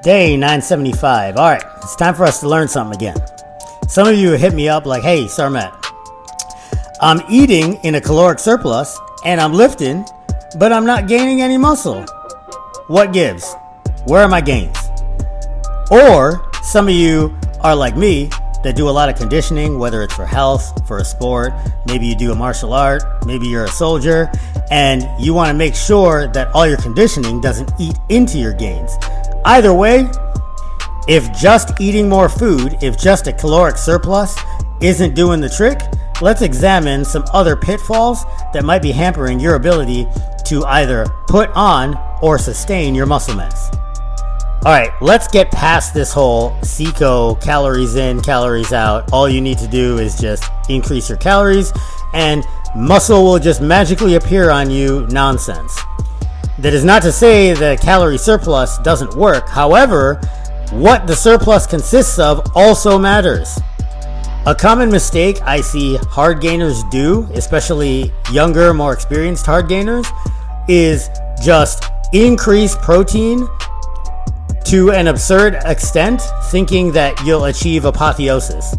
Day 975. All right, it's time for us to learn something again. Some of you hit me up like, hey, Sarmet, I'm eating in a caloric surplus and I'm lifting, but I'm not gaining any muscle. What gives? Where are my gains? Or some of you are like me that do a lot of conditioning, whether it's for health, for a sport, maybe you do a martial art, maybe you're a soldier, and you want to make sure that all your conditioning doesn't eat into your gains. Either way, if just eating more food, if just a caloric surplus isn't doing the trick, let's examine some other pitfalls that might be hampering your ability to either put on or sustain your muscle mass. All right, let's get past this whole CCO, calories in, calories out. All you need to do is just increase your calories and muscle will just magically appear on you nonsense. That is not to say that a calorie surplus doesn't work. However, what the surplus consists of also matters. A common mistake I see hard gainers do, especially younger, more experienced hard gainers, is just increase protein to an absurd extent, thinking that you'll achieve apotheosis.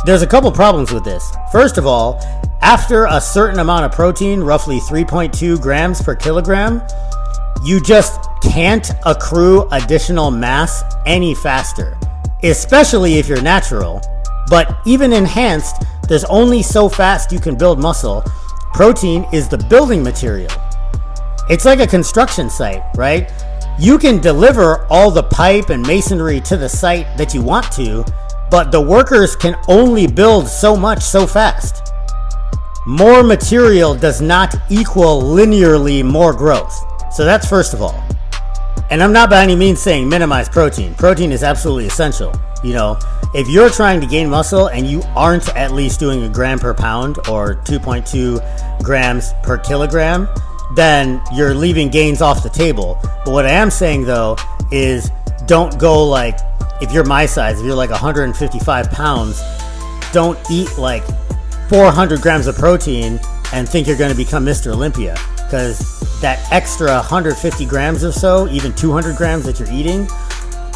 There's a couple problems with this. First of all, after a certain amount of protein, roughly 3.2 grams per kilogram, you just can't accrue additional mass any faster, especially if you're natural. But even enhanced, there's only so fast you can build muscle. Protein is the building material. It's like a construction site, right? You can deliver all the pipe and masonry to the site that you want to, but the workers can only build so much so fast. More material does not equal linearly more growth. So that's first of all. And I'm not by any means saying minimize protein. Protein is absolutely essential. You know, if you're trying to gain muscle and you aren't at least doing a gram per pound or 2.2 grams per kilogram, then you're leaving gains off the table. But what I am saying though is don't go like, if you're my size, if you're like 155 pounds, don't eat like 400 grams of protein and think you're going to become Mr. Olympia, because that extra 150 grams or so, even 200 grams that you're eating,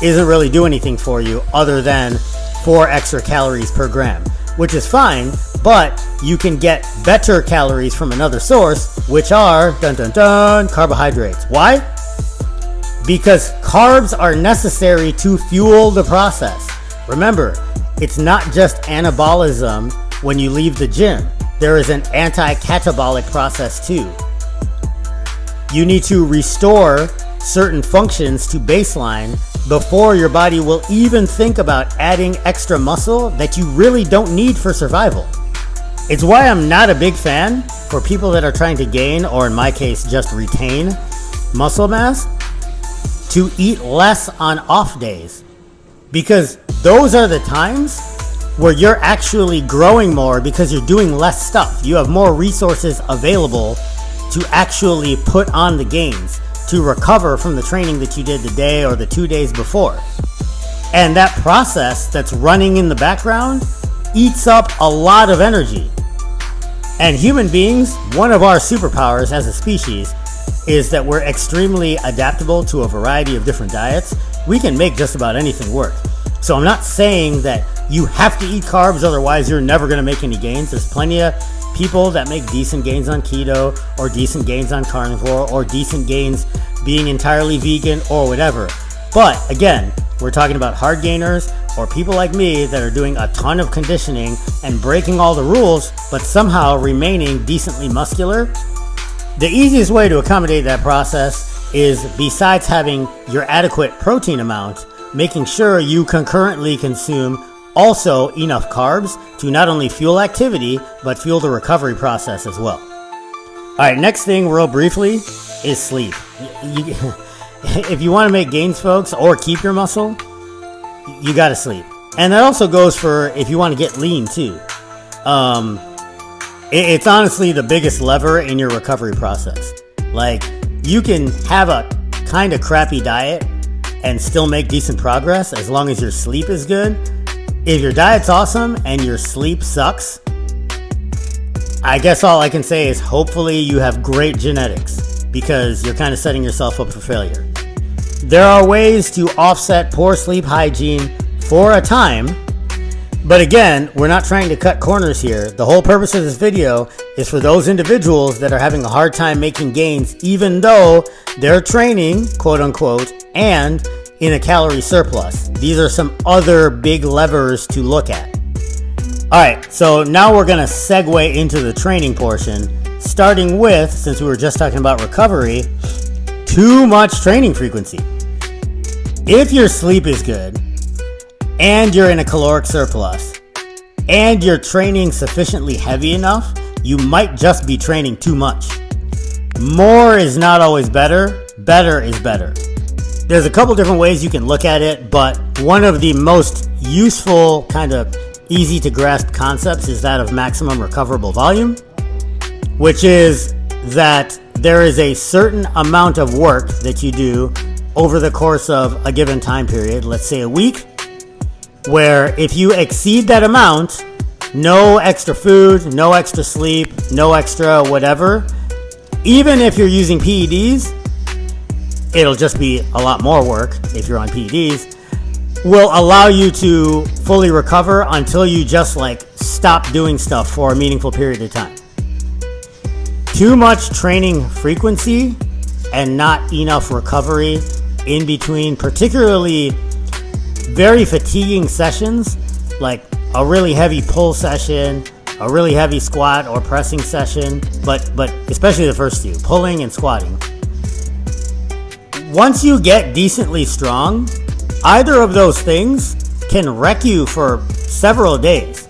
isn't really doing anything for you other than 4 extra calories per gram, which is fine, but you can get better calories from another source, which are, dun dun dun, carbohydrates. Why? Because carbs are necessary to fuel the process. Remember, it's not just anabolism when you leave the gym. There is an anti-catabolic process too. You need to restore certain functions to baseline before your body will even think about adding extra muscle that you really don't need for survival. It's why I'm not a big fan for people that are trying to gain, or in my case, just retain muscle mass, to eat less on off days. Because those are the times where you're actually growing more because you're doing less stuff. You have more resources available to actually put on the gains, to recover from the training that you did the day or the 2 days before. And that process that's running in the background eats up a lot of energy. And human beings, one of our superpowers as a species is that we're extremely adaptable to a variety of different diets. We can make just about anything work. So I'm not saying that you have to eat carbs, otherwise you're never going to make any gains. There's plenty of people that make decent gains on keto, or decent gains on carnivore, or decent gains being entirely vegan or whatever. But again, we're talking about hard gainers or people like me that are doing a ton of conditioning and breaking all the rules, but somehow remaining decently muscular. The easiest way to accommodate that process is, besides having your adequate protein amount, making sure you concurrently consume also enough carbs to not only fuel activity, but fuel the recovery process as well. All right, next thing real briefly is sleep. If you want to make gains, folks, or keep your muscle, you got to sleep. And that also goes for if you want to get lean too. It's honestly the biggest lever in your recovery process. Like, you can have a kind of crappy diet and still make decent progress as long as your sleep is good. If your diet's awesome and your sleep sucks, I guess all I can say is hopefully you have great genetics, because you're kind of setting yourself up for failure. There are ways to offset poor sleep hygiene for a time, but again, we're not trying to cut corners here. The whole purpose of this video is for those individuals that are having a hard time making gains, even though they're training, quote unquote, and in a calorie surplus. These are some other big levers to look at. All right, so now we're gonna segue into the training portion, starting with, since we were just talking about recovery, too much training frequency. If your sleep is good, and you're in a caloric surplus, and you're training sufficiently heavy enough, you might just be training too much. More is not always better. Better is better. There's a couple different ways you can look at it, but one of the most useful, kind of easy to grasp concepts is that of maximum recoverable volume, which is that there is a certain amount of work that you do over the course of a given time period, let's say a week, where if you exceed that amount, no extra food, no extra sleep, no extra whatever, even if you're using PEDs, it'll just be a lot more work if you're on PEDs, will allow you to fully recover until you just like stop doing stuff for a meaningful period of time. Too much training frequency and not enough recovery in between, particularly very fatiguing sessions, like a really heavy pull session, a really heavy squat or pressing session, but especially the first two, pulling and squatting. Once you get decently strong, either of those things can wreck you for several days.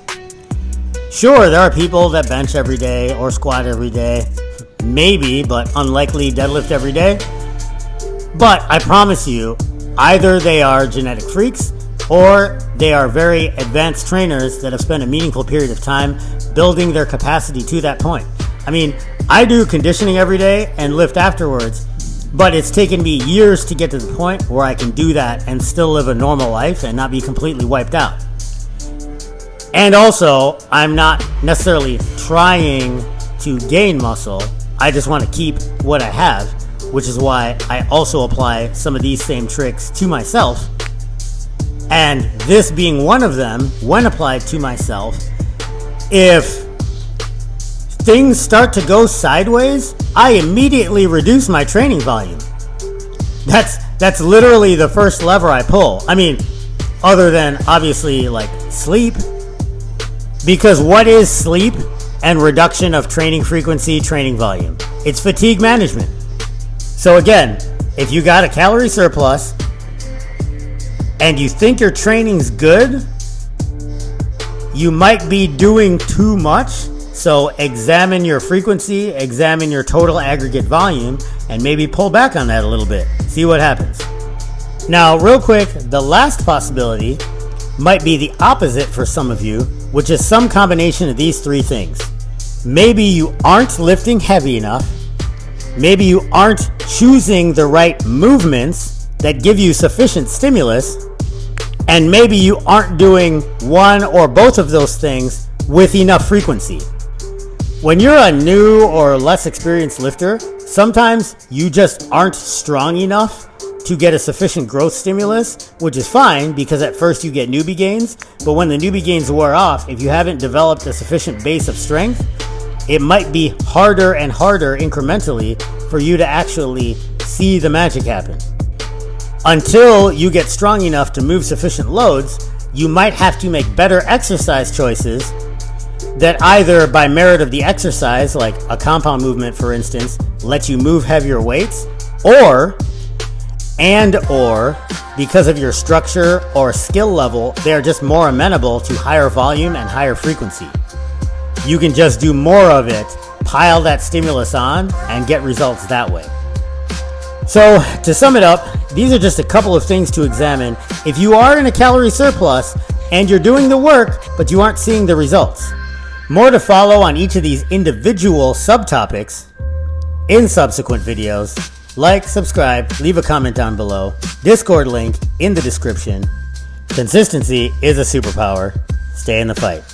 Sure, there are people that bench every day or squat every day, maybe, but unlikely deadlift every day. But I promise you, either they are genetic freaks or they are very advanced trainers that have spent a meaningful period of time building their capacity to that point. I mean, I do conditioning every day and lift afterwards, but it's taken me years to get to the point where I can do that and still live a normal life and not be completely wiped out. And also, I'm not necessarily trying to gain muscle. I just want to keep what I have, which is why I also apply some of these same tricks to myself. And this being one of them, when applied to myself, if things start to go sideways, I immediately reduce my training volume. That's literally the first lever I pull. I mean, other than obviously like sleep, because what is sleep and reduction of training frequency, training volume? It's fatigue management. So again, if you got a calorie surplus and you think your training's good, you might be doing too much. So examine your frequency, examine your total aggregate volume, and maybe pull back on that a little bit. See what happens. Now, real quick, the last possibility might be the opposite for some of you, which is some combination of these three things. Maybe you aren't lifting heavy enough. Maybe you aren't choosing the right movements that give you sufficient stimulus. And maybe you aren't doing one or both of those things with enough frequency. When you're a new or less experienced lifter, sometimes you just aren't strong enough to get a sufficient growth stimulus, which is fine because at first you get newbie gains, but when the newbie gains wear off, if you haven't developed a sufficient base of strength, it might be harder and harder incrementally for you to actually see the magic happen. Until you get strong enough to move sufficient loads, you might have to make better exercise choices that either by merit of the exercise, like a compound movement for instance, let you move heavier weights, or because of your structure or skill level, they are just more amenable to higher volume and higher frequency. You can just do more of it, pile that stimulus on, and get results that way. So to sum it up, these are just a couple of things to examine. If you are in a calorie surplus and you're doing the work, but you aren't seeing the results. More to follow on each of these individual subtopics in subsequent videos. Like, subscribe, leave a comment down below. Discord link in the description. Consistency is a superpower. Stay in the fight.